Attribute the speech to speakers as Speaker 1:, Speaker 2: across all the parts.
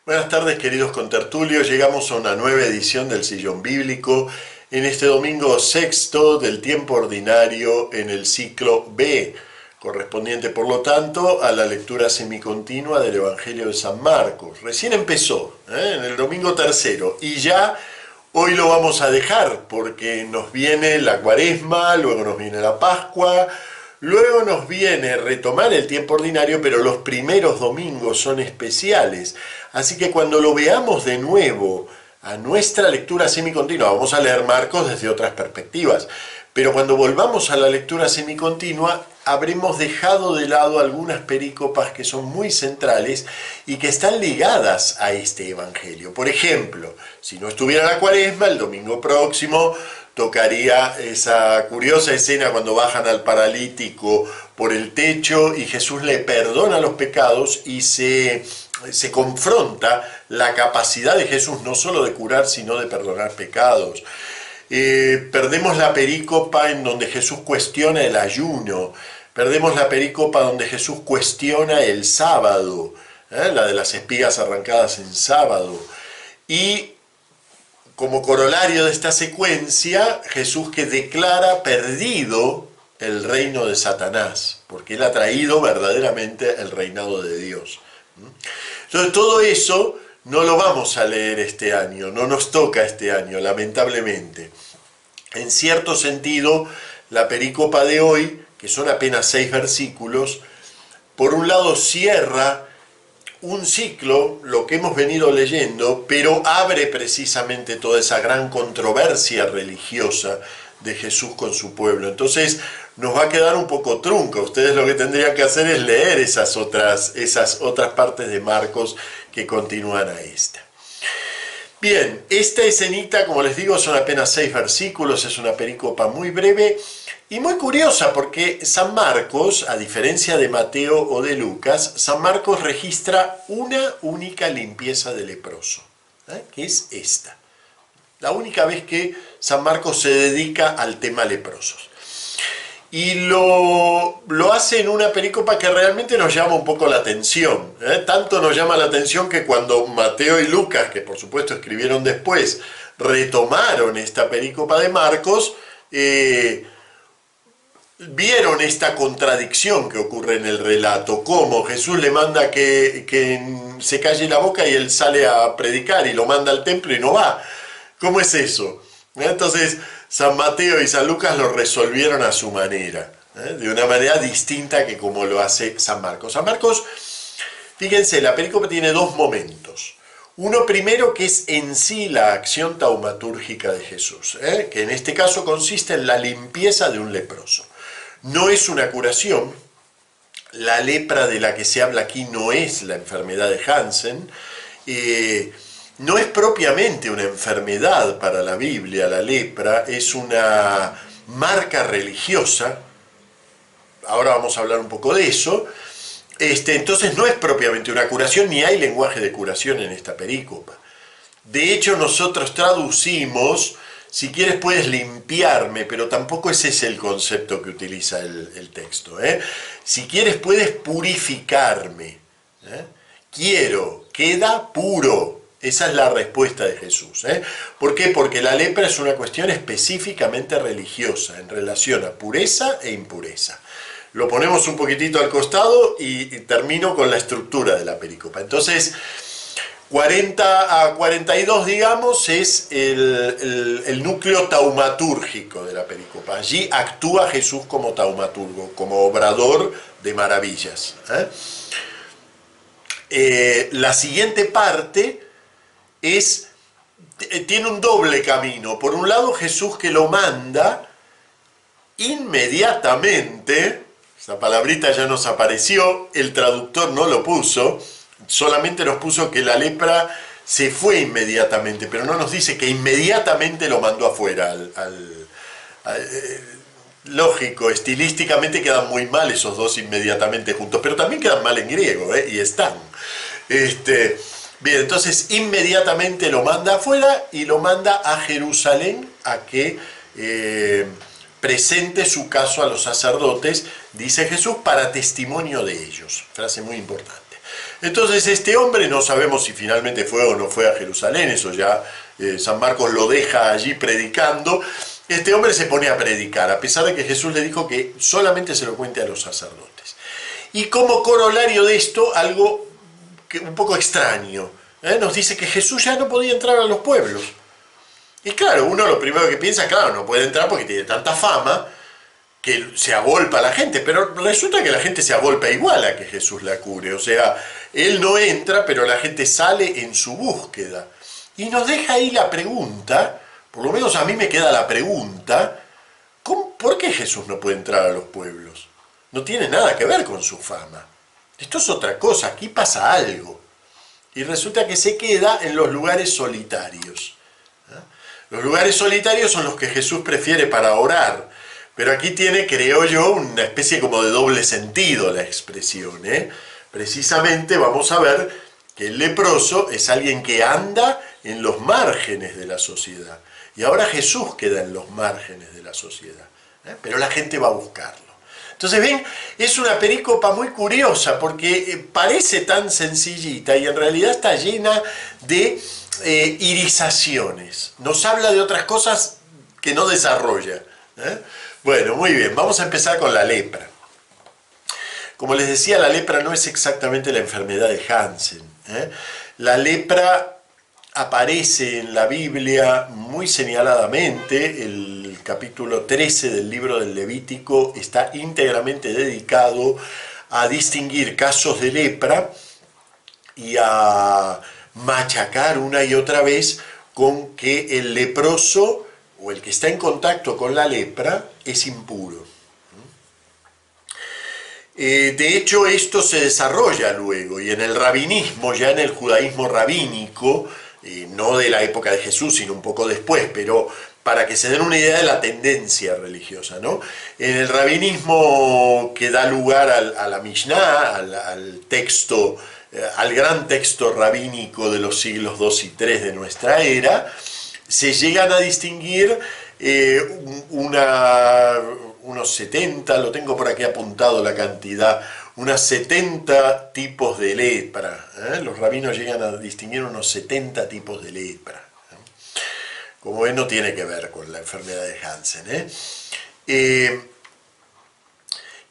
Speaker 1: Buenas tardes, queridos contertulios. Llegamos a una nueva edición del Sillón Bíblico en este domingo sexto del tiempo ordinario en el ciclo B, correspondiente por lo tanto a la lectura semicontinua del Evangelio de San Marcos. Recién empezó, en el domingo tercero, y ya hoy lo vamos a dejar porque nos viene la Cuaresma, luego nos viene la Pascua. Luego nos viene retomar el tiempo ordinario, pero los primeros domingos son especiales. Así que cuando lo veamos de nuevo a nuestra lectura semicontinua, vamos a leer Marcos desde otras perspectivas, pero cuando volvamos a la lectura semicontinua, habremos dejado de lado algunas perícopas que son muy centrales y que están ligadas a este evangelio. Por ejemplo, si no estuviera la Cuaresma, el domingo próximo tocaría esa curiosa escena cuando bajan al paralítico por el techo y Jesús le perdona los pecados y se confronta la capacidad de Jesús no solo de curar, sino de perdonar pecados. Perdemos la perícopa en donde Jesús cuestiona el ayuno, perdemos la perícopa donde Jesús cuestiona el sábado, la de las espigas arrancadas en sábado, y como corolario de esta secuencia, Jesús que declara perdido el reino de Satanás, porque él ha traído verdaderamente el reinado de Dios. Entonces todo eso no lo vamos a leer este año, no nos toca este año, lamentablemente. En cierto sentido, la perícopa de hoy, que son apenas 6 versículos, por un lado cierra un ciclo, lo que hemos venido leyendo, pero abre precisamente toda esa gran controversia religiosa de Jesús con su pueblo. Entonces nos va a quedar un poco trunca. Ustedes lo que tendrían que hacer es leer esas otras partes de Marcos que continúan a esta. Bien, esta escenita, como les digo, son apenas 6 versículos, es una perícopa muy breve y muy curiosa porque San Marcos, a diferencia de Mateo o de Lucas, San Marcos registra una única limpieza de leproso, que es esta. La única vez que San Marcos se dedica al tema leprosos. Y lo hace en una perícopa que realmente nos llama un poco la atención. Tanto nos llama la atención que cuando Mateo y Lucas, que por supuesto escribieron después, retomaron esta perícopa de Marcos, vieron esta contradicción que ocurre en el relato, cómo Jesús le manda que se calle la boca y él sale a predicar y lo manda al templo y no va. ¿Cómo es eso? Entonces, San Mateo y San Lucas lo resolvieron a su manera, de una manera distinta que como lo hace San Marcos. San Marcos, fíjense, la perícopa tiene 2 momentos. Uno primero que es en sí la acción taumatúrgica de Jesús, que en este caso consiste en la limpieza de un leproso. No es una curación, la lepra de la que se habla aquí no es la enfermedad de Hansen, no es propiamente una enfermedad para la Biblia, la lepra, es una marca religiosa, ahora vamos a hablar un poco de eso, entonces no es propiamente una curación, ni hay lenguaje de curación en esta perícopa. De hecho, nosotros traducimos, si quieres puedes limpiarme, pero tampoco ese es el concepto que utiliza el texto. Si quieres puedes purificarme. Quiero, queda puro. Esa es la respuesta de Jesús. ¿Por qué? Porque la lepra es una cuestión específicamente religiosa en relación a pureza e impureza. Lo ponemos un poquitito al costado y termino con la estructura de la perícopa. Entonces, 40 a 42, digamos, es el núcleo taumatúrgico de la perícopa. Allí actúa Jesús como taumaturgo, como obrador de maravillas. La siguiente parte tiene un doble camino. Por un lado, Jesús que lo manda inmediatamente, esa palabrita ya nos apareció, el traductor no lo puso, solamente nos puso que la lepra se fue inmediatamente, pero no nos dice que inmediatamente lo mandó afuera. Lógico, estilísticamente quedan muy mal esos dos inmediatamente juntos, pero también quedan mal en griego, y están. Bien, entonces inmediatamente lo manda afuera y lo manda a Jerusalén a que presente su caso a los sacerdotes, dice Jesús, para testimonio de ellos. Frase muy importante. Entonces este hombre, no sabemos si finalmente fue o no fue a Jerusalén, eso ya San Marcos lo deja allí predicando. Este hombre se pone a predicar, a pesar de que Jesús le dijo que solamente se lo cuente a los sacerdotes. Y como corolario de esto, algo un poco extraño, nos dice que Jesús ya no podía entrar a los pueblos. Y claro, uno lo primero que piensa, claro, no puede entrar porque tiene tanta fama que se agolpa la gente, pero resulta que la gente se agolpa igual a que Jesús la cure. O sea, él no entra, pero la gente sale en su búsqueda. Y nos deja ahí la pregunta, por lo menos a mí me queda la pregunta, ¿por qué Jesús no puede entrar a los pueblos? No tiene nada que ver con su fama. Esto es otra cosa, aquí pasa algo. Y resulta que se queda en los lugares solitarios. Los lugares solitarios son los que Jesús prefiere para orar. Pero aquí tiene, creo yo, una especie como de doble sentido la expresión. Precisamente vamos a ver que el leproso es alguien que anda en los márgenes de la sociedad. Y ahora Jesús queda en los márgenes de la sociedad. Pero la gente va a buscarlo. Entonces, ven, es una perícopa muy curiosa porque parece tan sencillita y en realidad está llena de irisaciones. Nos habla de otras cosas que no desarrolla. Bueno, muy bien, vamos a empezar con la lepra. Como les decía, la lepra no es exactamente la enfermedad de Hansen. La lepra aparece en la Biblia muy señaladamente. El capítulo 13 del libro del Levítico está íntegramente dedicado a distinguir casos de lepra y a machacar una y otra vez con que el leproso o el que está en contacto con la lepra es impuro. De hecho, esto se desarrolla luego, y en el rabinismo, ya en el judaísmo rabínico, no de la época de Jesús, sino un poco después, pero para que se den una idea de la tendencia religiosa, ¿no? En el rabinismo que da lugar a la Mishnah, al texto, al gran texto rabínico de los siglos II y III de nuestra era, se llegan a distinguir unos 70, lo tengo por aquí apuntado la cantidad, unos 70 tipos de lepra. Los rabinos llegan a distinguir unos 70 tipos de lepra. Como ven, no tiene que ver con la enfermedad de Hansen. ¿Qué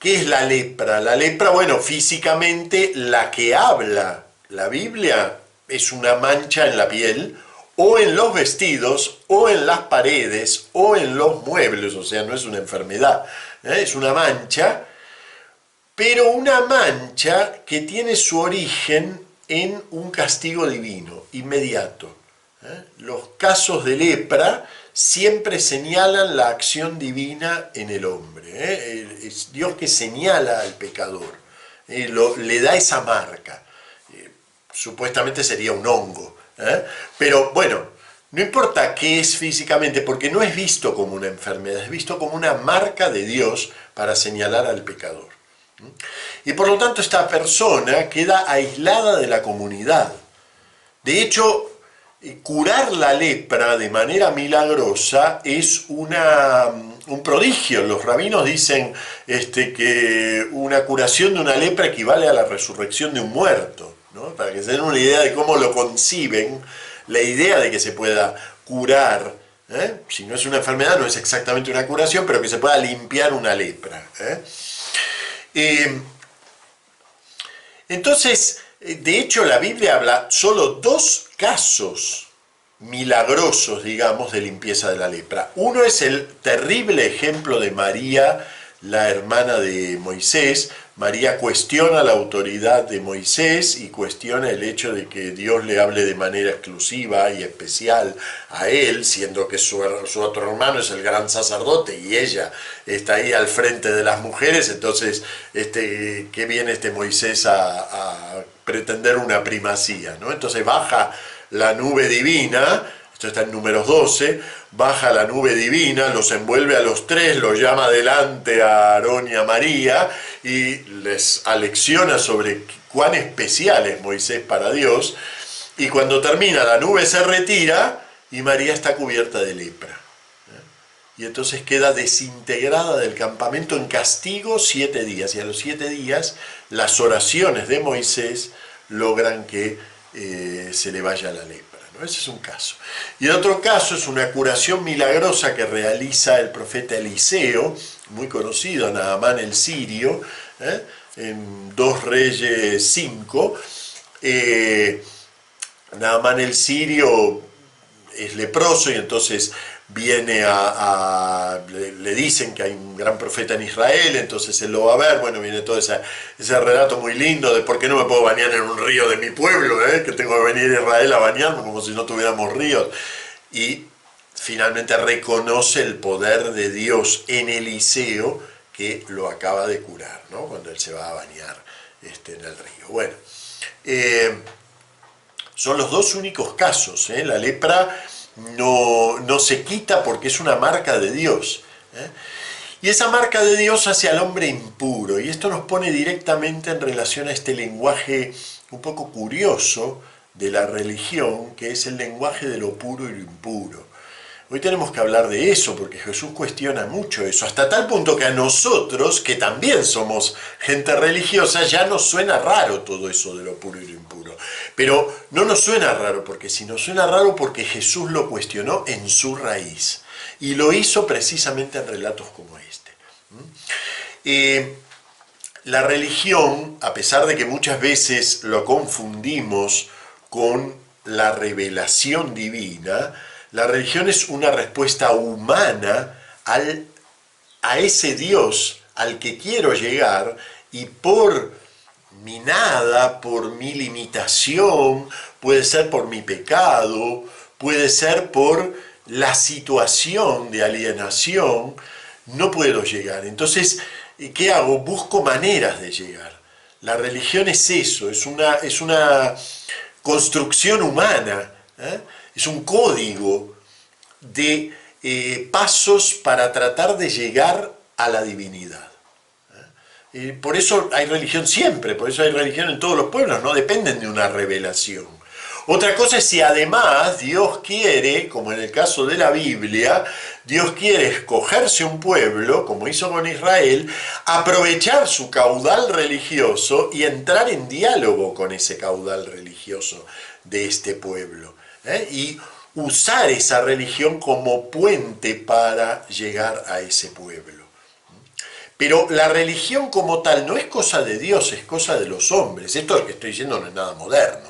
Speaker 1: es la lepra? La lepra, bueno, físicamente la que habla la Biblia es una mancha en la piel, o en los vestidos, o en las paredes, o en los muebles, o sea, no es una enfermedad, es una mancha, pero una mancha que tiene su origen en un castigo divino, inmediato. Los casos de lepra siempre señalan la acción divina en el hombre. Es Dios que señala al pecador, le da esa marca. Supuestamente sería un hongo. Pero bueno, no importa qué es físicamente, porque no es visto como una enfermedad, es visto como una marca de Dios para señalar al pecador. Y por lo tanto esta persona queda aislada de la comunidad. De hecho, curar la lepra de manera milagrosa es un prodigio. Los rabinos dicen que una curación de una lepra equivale a la resurrección de un muerto, ¿no? Para que se den una idea de cómo lo conciben, la idea de que se pueda curar, si no es una enfermedad, no es exactamente una curación, pero que se pueda limpiar una lepra. Entonces, de hecho, la Biblia habla solo 2 casos milagrosos, digamos, de limpieza de la lepra. Uno es el terrible ejemplo de María, la hermana de Moisés. María cuestiona la autoridad de Moisés y cuestiona el hecho de que Dios le hable de manera exclusiva y especial a él, siendo que su otro hermano es el gran sacerdote y ella está ahí al frente de las mujeres. Entonces, ¿qué viene Moisés a pretender una primacía, ¿no? Entonces baja la nube divina, esto está en Números 12, baja la nube divina, los envuelve a los 3, los llama adelante a Aarón y a María y les alecciona sobre cuán especial es Moisés para Dios, y cuando termina la nube se retira y María está cubierta de lepra. Y entonces queda desintegrada del campamento en castigo 7 días, y a los 7 días las oraciones de Moisés logran que se le vaya la lepra, ¿no? Ese es un caso. Y el otro caso es una curación milagrosa que realiza el profeta Eliseo, muy conocido, Naamán el sirio, en 2 Reyes 5. Naamán el sirio es leproso y entonces viene le dicen que hay un gran profeta en Israel, entonces él lo va a ver. Bueno, viene todo ese relato muy lindo de por qué no me puedo bañar en un río de mi pueblo, que tengo que venir a Israel a bañarme como si no tuviéramos ríos. Y finalmente reconoce el poder de Dios en Eliseo, que lo acaba de curar, ¿no? Cuando él se va a bañar en el río. Bueno, son los 2 únicos casos. La lepra no se quita porque es una marca de Dios. Y esa marca de Dios hace al hombre impuro. Y esto nos pone directamente en relación a este lenguaje un poco curioso de la religión, que es el lenguaje de lo puro y lo impuro. Hoy tenemos que hablar de eso, porque Jesús cuestiona mucho eso, hasta tal punto que a nosotros, que también somos gente religiosa, ya nos suena raro todo eso de lo puro y lo impuro. Pero no nos suena raro, porque si nos suena raro, porque Jesús lo cuestionó en su raíz. Y lo hizo precisamente en relatos como este. La religión, a pesar de que muchas veces lo confundimos con la revelación divina, la religión es una respuesta humana a ese Dios al que quiero llegar, y por mi nada, por mi limitación, puede ser por mi pecado, puede ser por la situación de alienación, no puedo llegar. Entonces, ¿qué hago? Busco maneras de llegar. La religión es eso, es una construcción humana, es un código de pasos para tratar de llegar a la divinidad. Por eso hay religión siempre, por eso hay religión en todos los pueblos, no dependen de una revelación. Otra cosa es si además Dios quiere, como en el caso de la Biblia, Dios quiere escogerse un pueblo, como hizo con Israel, aprovechar su caudal religioso y entrar en diálogo con ese caudal religioso de este pueblo. Y usar esa religión como puente para llegar a ese pueblo. Pero la religión como tal no es cosa de Dios, es cosa de los hombres. Esto que estoy diciendo no es nada moderno.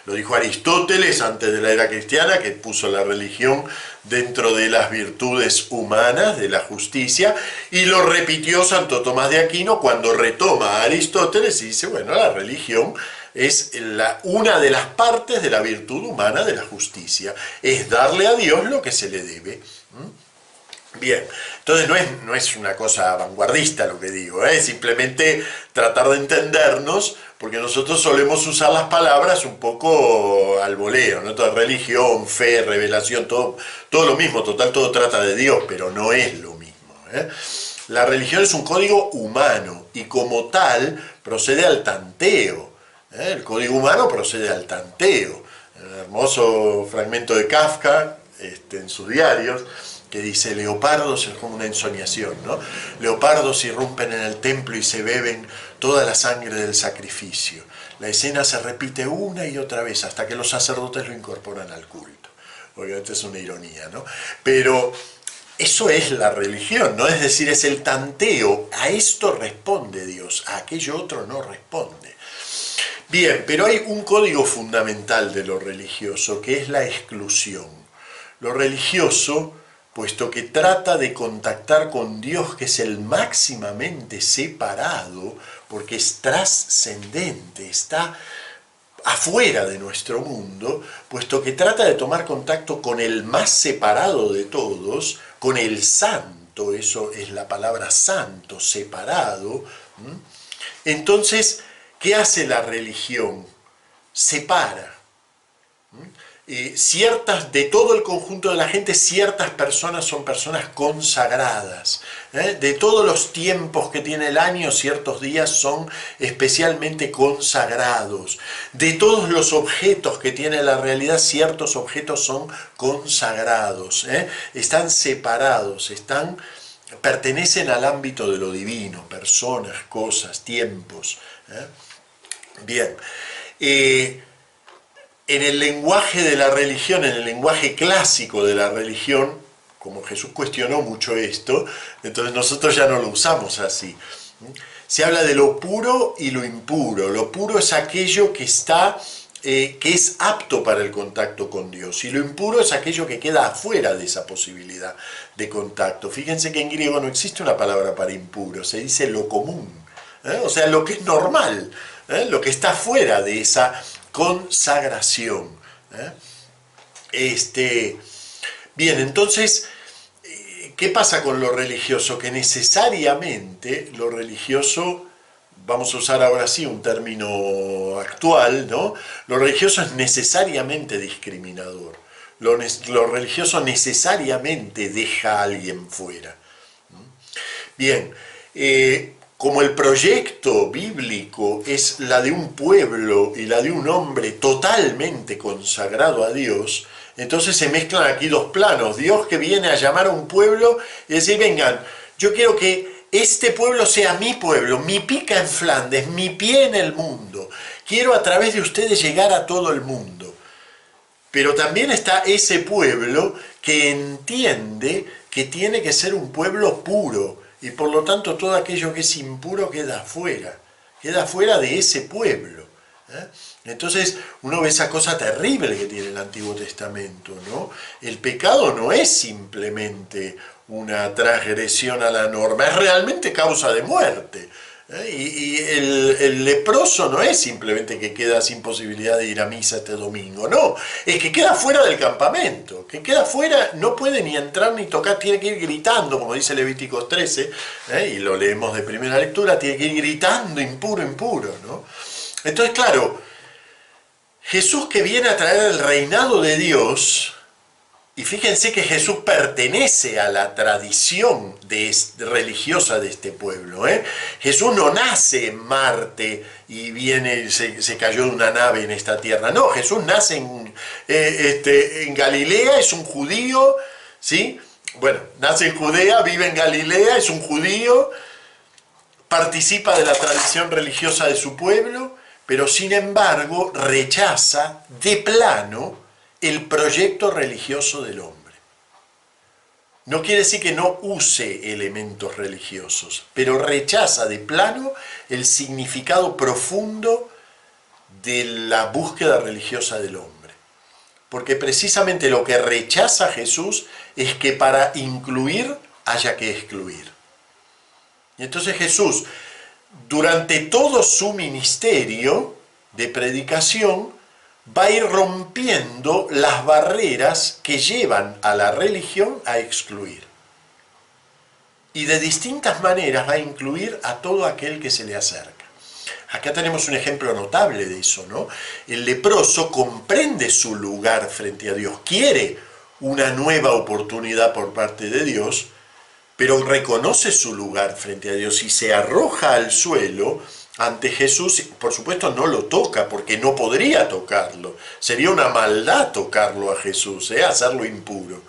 Speaker 1: Lo dijo Aristóteles antes de la era cristiana, que puso la religión dentro de las virtudes humanas, de la justicia, y lo repitió Santo Tomás de Aquino cuando retoma a Aristóteles y dice, bueno, la religión es una de las partes de la virtud humana de la justicia, es darle a Dios lo que se le debe. Bien, entonces no es una cosa vanguardista lo que digo, es simplemente tratar de entendernos, porque nosotros solemos usar las palabras un poco al voleo, ¿no? Toda religión, fe, revelación, todo lo mismo, total, todo trata de Dios, pero no es lo mismo. La religión es un código humano y como tal procede al tanteo. El código humano procede al tanteo. Un hermoso fragmento de Kafka en sus diarios, que dice, leopardos, es como una ensoñación, ¿no? Leopardos irrumpen en el templo y se beben toda la sangre del sacrificio. La escena se repite una y otra vez hasta que los sacerdotes lo incorporan al culto. Obviamente es una ironía, ¿no? Pero eso es la religión, ¿no? Es decir, es el tanteo. A esto responde Dios, a aquello otro no responde. Bien, pero hay un código fundamental de lo religioso, que es la exclusión. Lo religioso, puesto que trata de contactar con Dios, que es el máximamente separado, porque es trascendente, está afuera de nuestro mundo, puesto que trata de tomar contacto con el más separado de todos, con el santo, eso es la palabra santo, separado. Entonces, ¿qué hace la religión? Separa. De todo el conjunto de la gente, ciertas personas son personas consagradas. De todos los tiempos que tiene el año, ciertos días son especialmente consagrados. De todos los objetos que tiene la realidad, ciertos objetos son consagrados. Están separados, pertenecen al ámbito de lo divino, personas, cosas, tiempos. Bien. En el lenguaje de la religión, en el lenguaje clásico de la religión, como Jesús cuestionó mucho esto, entonces nosotros ya no lo usamos así. Se habla de lo puro y lo impuro. Lo puro es aquello que es apto para el contacto con Dios, y lo impuro es aquello que queda afuera de esa posibilidad de contacto. Fíjense que en griego no existe una palabra para impuro, se dice lo común, o sea, lo que es normal, lo que está fuera de esa consagración. Bien, entonces, ¿qué pasa con lo religioso? Que necesariamente lo religioso, vamos a usar ahora sí un término actual, ¿no? Lo religioso es necesariamente discriminador. Lo religioso necesariamente deja a alguien fuera. Bien, como el proyecto bíblico es la de un pueblo y la de un hombre totalmente consagrado a Dios, entonces se mezclan aquí dos planos. Dios que viene a llamar a un pueblo y decir, vengan, yo quiero que este pueblo sea mi pueblo, mi pica en Flandes, mi pie en el mundo. Quiero a través de ustedes llegar a todo el mundo. Pero también está ese pueblo que entiende que tiene que ser un pueblo puro, y por lo tanto todo aquello que es impuro queda fuera de ese pueblo. Entonces uno ve esa cosa terrible que tiene el Antiguo Testamento, ¿no? El pecado no es simplemente una transgresión a la norma, es realmente causa de muerte. Y el leproso no es simplemente que queda sin posibilidad de ir a misa este domingo, no, es que queda fuera del campamento, que queda fuera, no puede ni entrar ni tocar, tiene que ir gritando, como dice Levíticos 13, y lo leemos de primera lectura, tiene que ir gritando, impuro, impuro, ¿no? Entonces, claro, Jesús que viene a traer el reinado de Dios, y fíjense que Jesús pertenece a la tradición religiosa de este pueblo. Jesús no nace en Marte y se cayó de una nave en esta tierra. No, Jesús nace en Galilea, es un judío, ¿sí? Bueno, nace en Judea, vive en Galilea, es un judío, participa de la tradición religiosa de su pueblo, pero sin embargo rechaza de plano el proyecto religioso del hombre. No quiere decir que no use elementos religiosos, pero rechaza de plano el significado profundo de la búsqueda religiosa del hombre. Porque precisamente lo que rechaza Jesús es que para incluir haya que excluir. Y entonces Jesús, durante todo su ministerio de predicación, va a ir rompiendo las barreras que llevan a la religión a excluir. Y de distintas maneras va a incluir a todo aquel que se le acerca. Acá tenemos un ejemplo notable de eso, ¿no? El leproso comprende su lugar frente a Dios, quiere una nueva oportunidad por parte de Dios, pero reconoce su lugar frente a Dios y se arroja al suelo ante Jesús. Por supuesto no lo toca porque no podría tocarlo, sería una maldad tocarlo a Jesús, hacerlo impuro.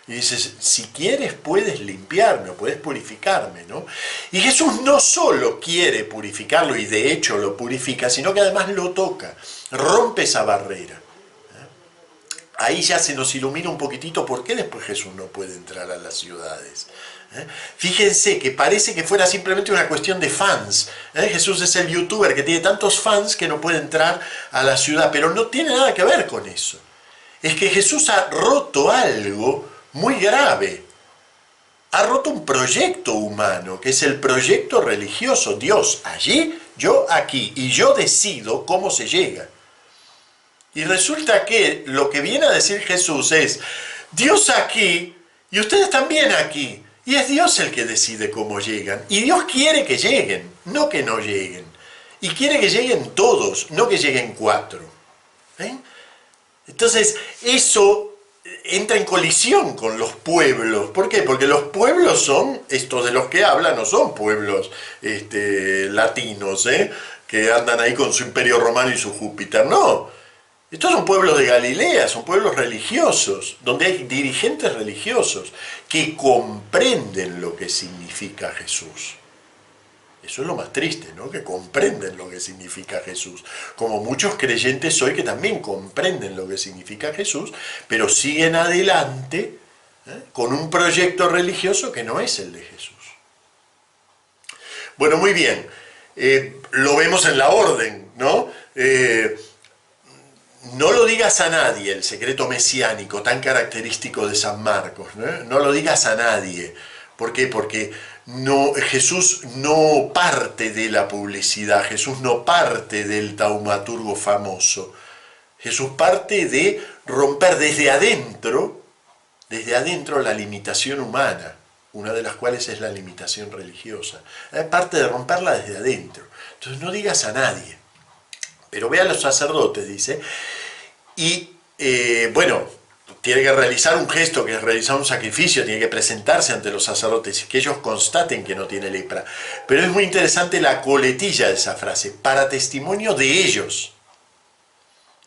Speaker 1: Y dice, si quieres puedes limpiarme, o puedes purificarme, ¿no? Y Jesús no solo quiere purificarlo, y de hecho lo purifica, sino que además lo toca, rompe esa barrera. Ahí ya se nos ilumina un poquitito por qué después Jesús no puede entrar a las ciudades. Fíjense que parece que fuera simplemente una cuestión de fans. Jesús es el youtuber que tiene tantos fans que no puede entrar a la ciudad, pero no tiene nada que ver con eso. Es que Jesús ha roto algo muy grave. Ha roto un proyecto humano, que es el proyecto religioso. Dios allí, yo aquí, y yo decido cómo se llega. Y resulta que lo que viene a decir Jesús es, Dios aquí, y ustedes también aquí. Y es Dios el que decide cómo llegan. Y Dios quiere que lleguen, no que no lleguen. Y quiere que lleguen todos, no que lleguen 4. Entonces, eso entra en colisión con los pueblos. ¿Por qué? Porque los pueblos son, estos de los que hablan, no son pueblos latinos, que andan ahí con su imperio romano y su Júpiter. No. Estos son pueblos de Galilea, son pueblos religiosos, donde hay dirigentes religiosos que comprenden lo que significa Jesús. Eso es lo más triste, ¿no? Que comprenden lo que significa Jesús. Como muchos creyentes hoy que también comprenden lo que significa Jesús, pero siguen adelante con un proyecto religioso que no es el de Jesús. Bueno, muy bien. Lo vemos en la orden, ¿no? No lo digas a nadie, el secreto mesiánico tan característico de San Marcos, ¿no? No lo digas a nadie. ¿Por qué? Porque Jesús no parte de la publicidad, Jesús no parte del taumaturgo famoso. Jesús parte de romper desde adentro la limitación humana, una de las cuales es la limitación religiosa. Parte de romperla desde adentro. Entonces no digas a nadie. Pero ve a los sacerdotes, dice, y bueno, tiene que realizar un gesto, que es realizar un sacrificio, tiene que presentarse ante los sacerdotes y que ellos constaten que no tiene lepra. Pero es muy interesante la coletilla de esa frase, para testimonio de ellos.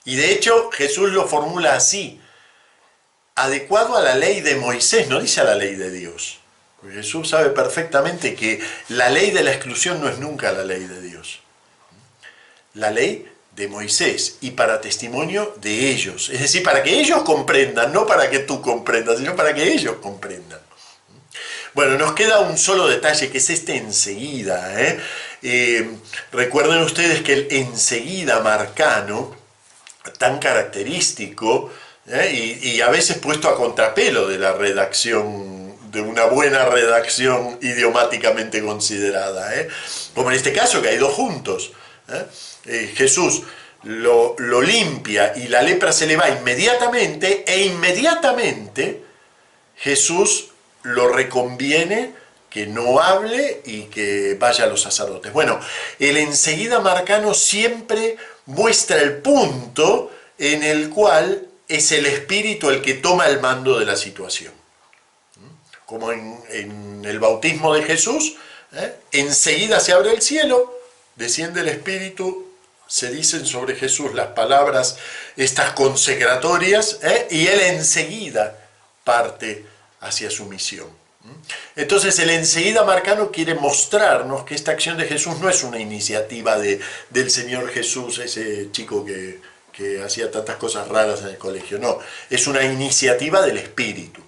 Speaker 1: Y de hecho Jesús lo formula así, adecuado a la ley de Moisés, no dice a la ley de Dios. Porque Jesús sabe perfectamente que la ley de la exclusión no es nunca la ley de Dios. La ley de Moisés, y para testimonio de ellos. Es decir, para que ellos comprendan, no para que tú comprendas, sino para que ellos comprendan. Bueno, nos queda un solo detalle, que es este enseguida. Recuerden ustedes que el enseguida marcano, tan característico, y a veces puesto a contrapelo de la redacción, de una buena redacción idiomáticamente considerada, como en este caso, que hay dos juntos. Jesús lo limpia y la lepra se le va inmediatamente, e inmediatamente Jesús lo reconviene que no hable y que vaya a los sacerdotes. Bueno, el enseguida marcano siempre muestra el punto en el cual es el Espíritu el que toma el mando de la situación. Como en el bautismo de Jesús, enseguida se abre el cielo, desciende el Espíritu, se dicen sobre Jesús las palabras, estas consecratorias, y él enseguida parte hacia su misión. Entonces el enseguida marcano quiere mostrarnos que esta acción de Jesús no es una iniciativa del Señor Jesús, ese chico que hacía tantas cosas raras en el colegio, no, es una iniciativa del Espíritu.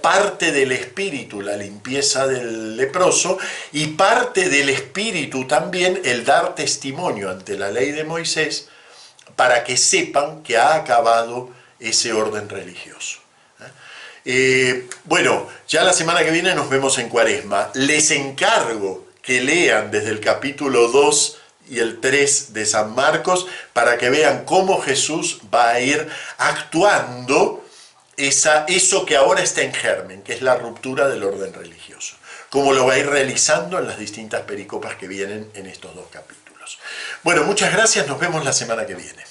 Speaker 1: Parte del Espíritu la limpieza del leproso, y parte del Espíritu también el dar testimonio ante la ley de Moisés para que sepan que ha acabado ese orden religioso. Bueno, ya la semana que viene nos vemos en Cuaresma. Les encargo que lean desde el capítulo 2 y el 3 de San Marcos para que vean cómo Jesús va a ir actuando eso que ahora está en germen, que es la ruptura del orden religioso, como lo va a ir realizando en las distintas pericopas que vienen en estos dos capítulos. Bueno, muchas gracias, nos vemos la semana que viene.